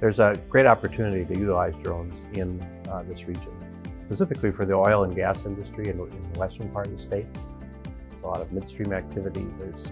There's a great opportunity to utilize drones in this region, specifically for the oil and gas industry in the western part of the state. There's a lot of midstream activity. There's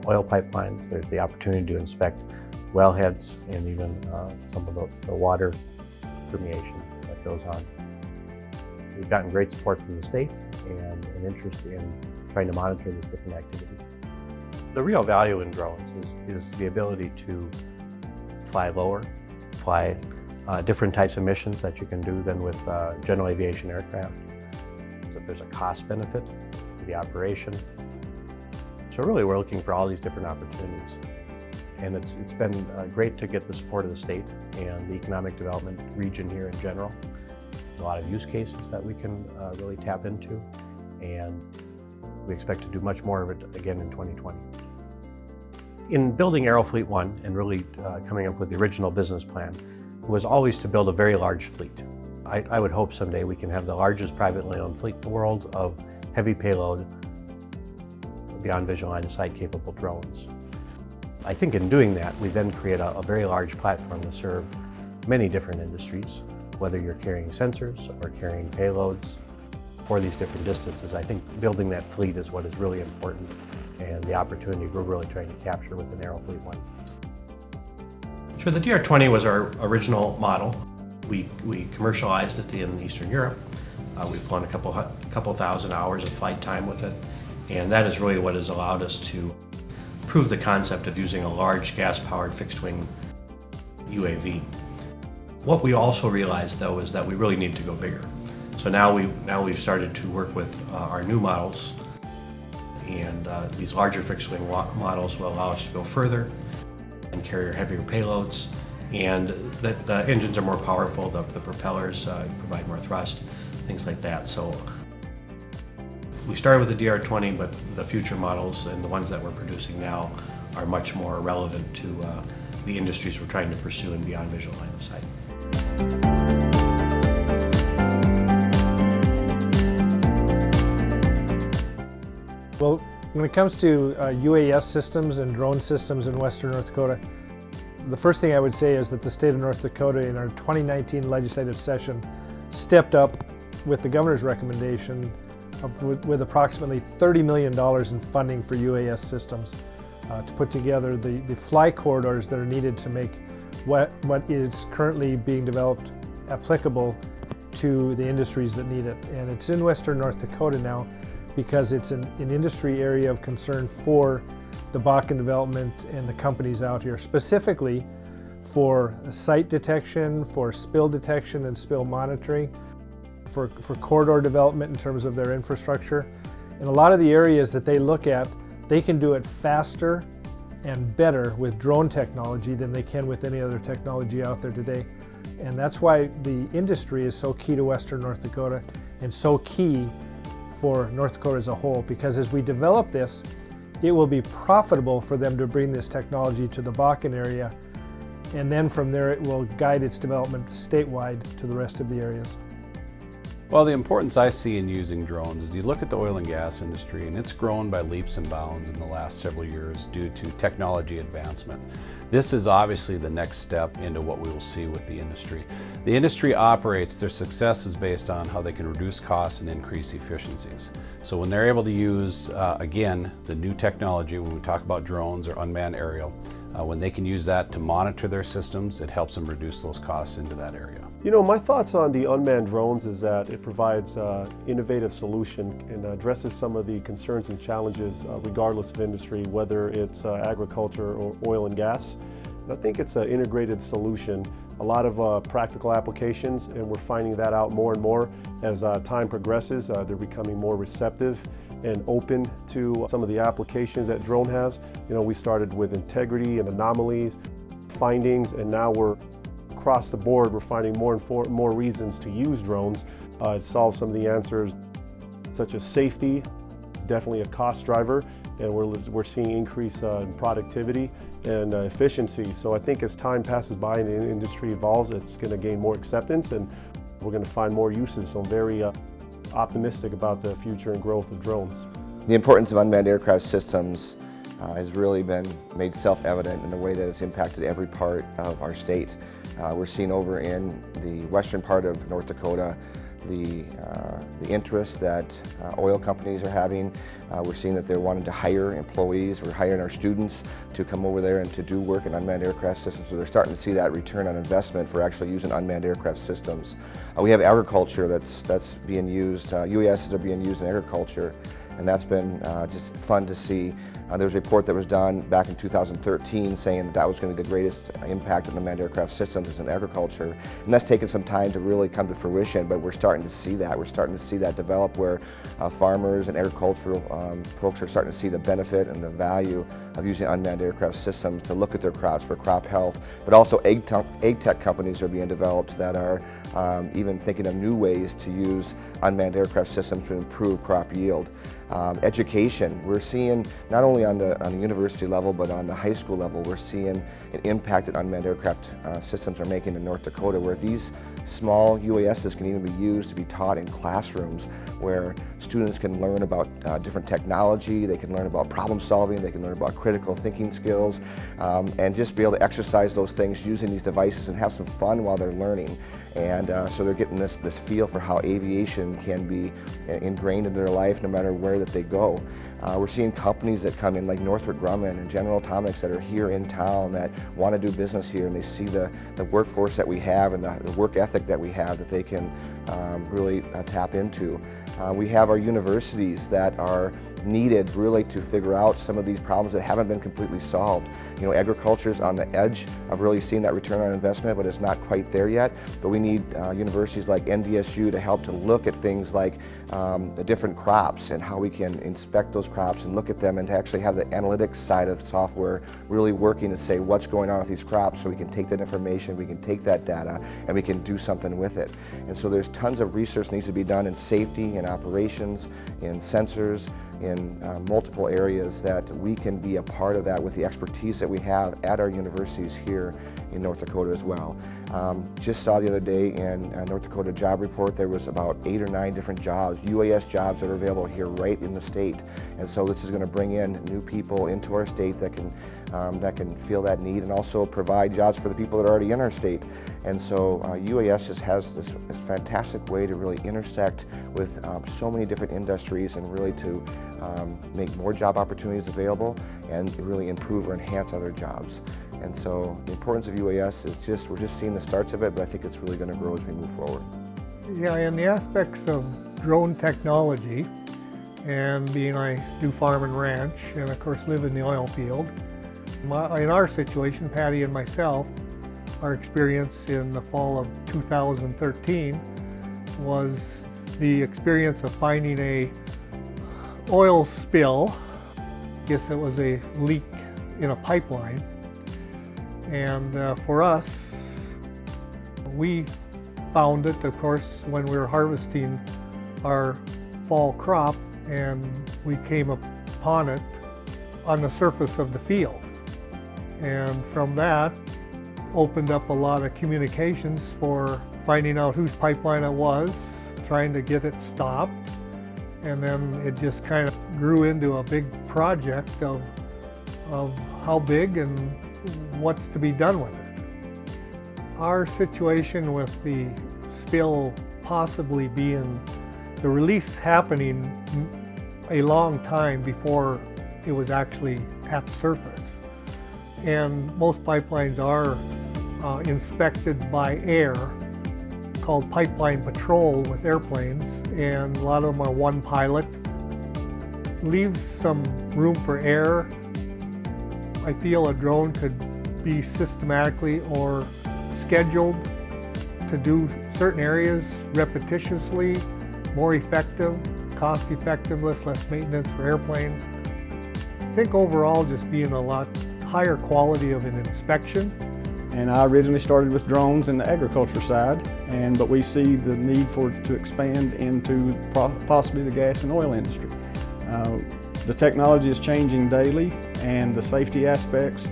oil pipelines. There's the opportunity to inspect wellheads and even some of the water permeation that goes on. We've gotten great support from the state and an interest in trying to monitor these different activities. The real value in drones is the ability to fly lower, fly different types of missions that you can do than with general aviation aircraft. So there's a cost benefit to the operation. So really we're looking for all these different opportunities. And it's been great to get the support of the state and the economic development region here in general. A lot of use cases that we can really tap into, and we expect to do much more of it again in 2020. In building AeroFleet 1 and really coming up with the original business plan was always to build a very large fleet. I would hope someday we can have the largest privately owned fleet in the world of heavy payload, beyond visual line of sight capable drones. I think in doing that, we then create a very large platform to serve many different industries, whether you're carrying sensors or carrying payloads for these different distances. I think building that fleet is what is really important and the opportunity we're really trying to capture with an AeroFleet 1. Sure, the DR-20 was our original model. We commercialized it in Eastern Europe. We've flown a couple thousand hours of flight time with it, and that is really what has allowed us to prove the concept of using a large gas-powered fixed-wing UAV. What we also realized, though, is that we really need to go bigger. So now we've started to work with our new models, and these larger fixed-wing models will allow us to go further and carry heavier payloads. And the engines are more powerful, the propellers provide more thrust, things like that. So we started with the DR-20, but the future models and the ones that we're producing now are much more relevant to the industries we're trying to pursue in beyond visual line of sight. Well, when it comes to UAS systems and drone systems in western North Dakota, the first thing I would say is that the state of North Dakota in our 2019 legislative session stepped up with the governor's recommendation with approximately $30 million in funding for UAS systems to put together the fly corridors that are needed to make what is currently being developed applicable to the industries that need it. And it's in western North Dakota now because it's an industry area of concern for the Bakken development and the companies out here, specifically for site detection, for spill detection and spill monitoring, for corridor development in terms of their infrastructure. In a lot of the areas that they look at, they can do it faster and better with drone technology than they can with any other technology out there today. And that's why the industry is so key to western North Dakota and so key for North Dakota as a whole, because as we develop this, it will be profitable for them to bring this technology to the Bakken area, and then from there it will guide its development statewide to the rest of the areas. Well, the importance I see in using drones is you look at the oil and gas industry, and it's grown by leaps and bounds in the last several years due to technology advancement. This is obviously the next step into what we will see with the industry. The industry operates, their success is based on how they can reduce costs and increase efficiencies. So when they're able to use, again, the new technology, when we talk about drones or unmanned aerial, when they can use that to monitor their systems, it helps them reduce those costs into that area. You know, my thoughts on the unmanned drones is that it provides an innovative solution and addresses some of the concerns and challenges regardless of industry, whether it's agriculture or oil and gas. And I think it's an integrated solution, a lot of practical applications, and we're finding that out more and more as time progresses. They're becoming more receptive and open to some of the applications that drone has. You know, we started with integrity and anomalies, findings, and now we're across the board, we're finding more and more reasons to use drones. It solves some of the answers, such as safety. It's definitely a cost driver, and we're seeing increase in productivity and efficiency. So I think as time passes by and the industry evolves, it's going to gain more acceptance, and we're going to find more uses. So I'm very optimistic about the future and growth of drones. The importance of unmanned aircraft systems has really been made self-evident in the way that it's impacted every part of our state. We're seeing over in the western part of North Dakota the interest that oil companies are having. We're seeing that they're wanting to hire employees. We're hiring our students to come over there and to do work in unmanned aircraft systems. So they're starting to see that return on investment for actually using unmanned aircraft systems. We have agriculture that's being used. UASs are being used in agriculture, and that's been just fun to see. There was a report that was done back in 2013 saying that that was going to be the greatest impact of unmanned aircraft systems is in agriculture, and that's taken some time to really come to fruition, but we're starting to see that. We're starting to see that develop where farmers and agricultural folks are starting to see the benefit and the value of using unmanned aircraft systems to look at their crops for crop health, but also egg tech companies are being developed that are even thinking of new ways to use unmanned aircraft systems to improve crop yield. Education, we're seeing not only on the university level but on the high school level, we're seeing an impact that unmanned aircraft systems are making in North Dakota, where these small UASs can even be used to be taught in classrooms where students can learn about different technology, they can learn about problem solving, they can learn about critical thinking skills, and just be able to exercise those things using these devices and have some fun while they're learning. And so they're getting this feel for how aviation can be ingrained into their life no matter where that they go. We're seeing companies that come in like Northrop Grumman and General Atomics that are here in town that want to do business here, and they see the workforce that we have and the work ethic that we have that they can really tap into. We have our universities that are needed really to figure out some of these problems that haven't been completely solved. You know, agriculture's on the edge of really seeing that return on investment, but it's not quite there yet. But we need universities like NDSU to help to look at things like the different crops and how we can inspect those crops and look at them and to actually have the analytics side of the software really working to say what's going on with these crops, so we can take that information, we can take that data, and we can do something with it. And so there's tons of research needs to be done in safety, in operations, in sensors, in multiple areas that we can be a part of that with the expertise that we have at our universities here in North Dakota as well. Just saw the other day in North Dakota job report there was about 8 or 9 different jobs, UAS jobs that are available here right in the state. And so this is going to bring in new people into our state that can feel that need and also provide jobs for the people that are already in our state. And so UAS has this fantastic way to really intersect with so many different industries and really to make more job opportunities available and really improve or enhance other jobs. And so the importance of UAS is we're just seeing the starts of it, but I think it's really going to grow as we move forward. Yeah, in the aspects of drone technology, and being I do farm and ranch, and of course live in the oil field, in our situation, Patty and myself, our experience in the fall of 2013 was the experience of finding a oil spill. I guess it was a leak in a pipeline. And for us, we found it, of course, when we were harvesting our fall crop, and we came upon it on the surface of the field. And from that, opened up a lot of communications for finding out whose pipeline it was, trying to get it stopped. And then it just kind of grew into a big project of how big and what's to be done with it. Our situation with the spill possibly being the release happening a long time before it was actually at surface. And most pipelines are inspected by air, called pipeline patrol with airplanes, and a lot of them are one pilot. Leaves some room for error. I feel a drone could be systematically or scheduled to do certain areas repetitiously, more effective, cost effective, less maintenance for airplanes. I think overall just being a lot higher quality of an inspection. And I originally started with drones in the agriculture side, but we see the need for it to expand into possibly the gas and oil industry. The technology is changing daily, and the safety aspects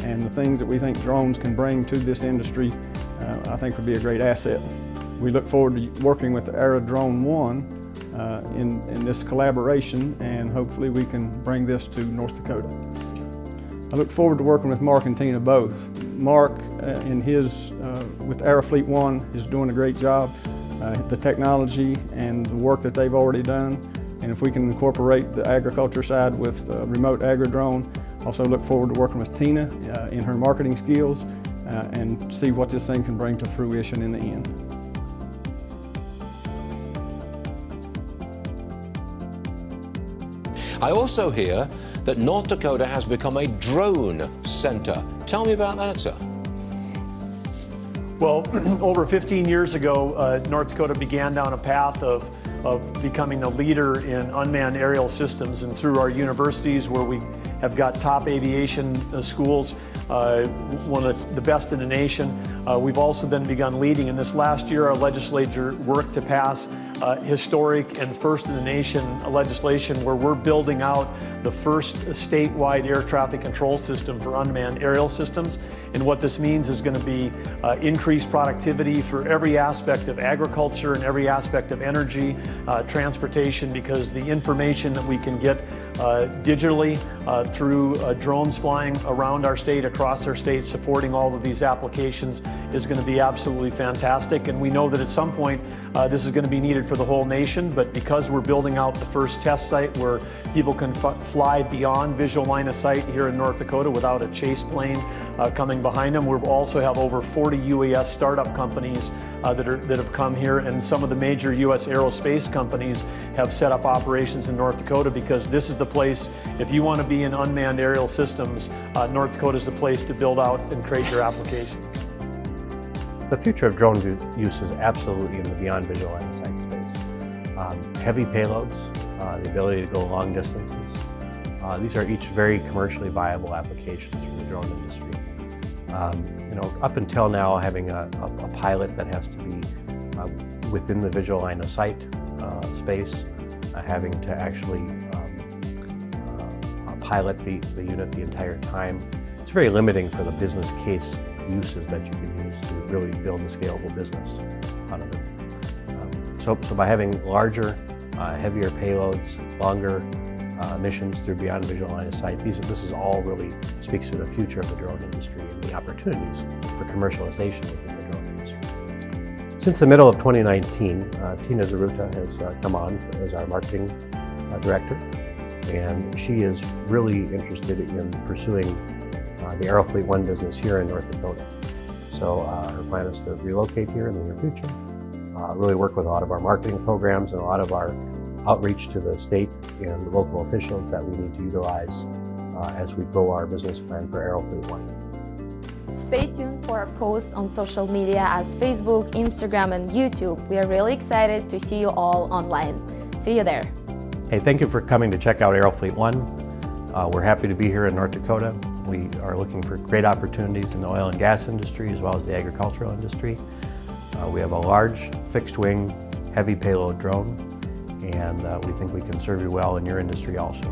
and the things that we think drones can bring to this industry, I think would be a great asset. We look forward to working with Aerodrone 1 in this collaboration, and hopefully we can bring this to North Dakota. I look forward to working with Mark and Tina both. Mark with AeroFleet 1 is doing a great job. The technology and the work that they've already done, and if we can incorporate the agriculture side with remote agri-drone. Also look forward to working with Tina in her marketing skills and see what this thing can bring to fruition in the end. I also hear that North Dakota has become a drone center. Tell me about that, sir. Well, over 15 years ago, North Dakota began down a path of becoming a leader in unmanned aerial systems, and through our universities where we have got top aviation schools, one of the best in the nation. We've also then begun leading. And this last year, our legislature worked to pass historic and first in the nation legislation where we're building out the first statewide air traffic control system for unmanned aerial systems. And what this means is going to be increased productivity for every aspect of agriculture and every aspect of energy, transportation, because the information that we can get digitally through drones flying around our state, across our state, supporting all of these applications is going to be absolutely fantastic. And we know that at some point this is going to be needed for the whole nation, but because we're building out the first test site where people can fly beyond visual line of sight here in North Dakota without a chase plane coming behind them, we also have over 40 UAS startup companies that have come here, and some of the major U.S. aerospace companies have set up operations in North Dakota, because this is the place, if you want to be in unmanned aerial systems, North Dakota is the place to build out and create your applications. The future of drone use is absolutely in the beyond visual line of sight space. Heavy payloads, the ability to go long distances. These are each very commercially viable applications for the drone industry. Up until now, having a pilot that has to be within the visual line of sight space, having to actually pilot the unit the entire time, it's very limiting for the business case uses that you can use to really build a scalable business out of it. So by having larger, heavier payloads, longer missions through beyond visual line of sight, this is all really speaks to the future of the drone industry and the opportunities for commercialization within the drone industry. Since the middle of 2019, Tina Zaruta has come on as our marketing director, and she is really interested in pursuing the AeroFleet 1 business here in North Dakota. So her plan is to relocate here in the near future, really work with a lot of our marketing programs and a lot of our outreach to the state and the local officials that we need to utilize as we grow our business plan for AeroFleet 1. Stay tuned for our posts on social media as Facebook, Instagram, and YouTube. We are really excited to see you all online. See you there. Hey, thank you for coming to check out AeroFleet 1. We're happy to be here in North Dakota. We are looking for great opportunities in the oil and gas industry as well as the agricultural industry. We have a large fixed-wing, heavy payload drone, and we think we can serve you well in your industry also.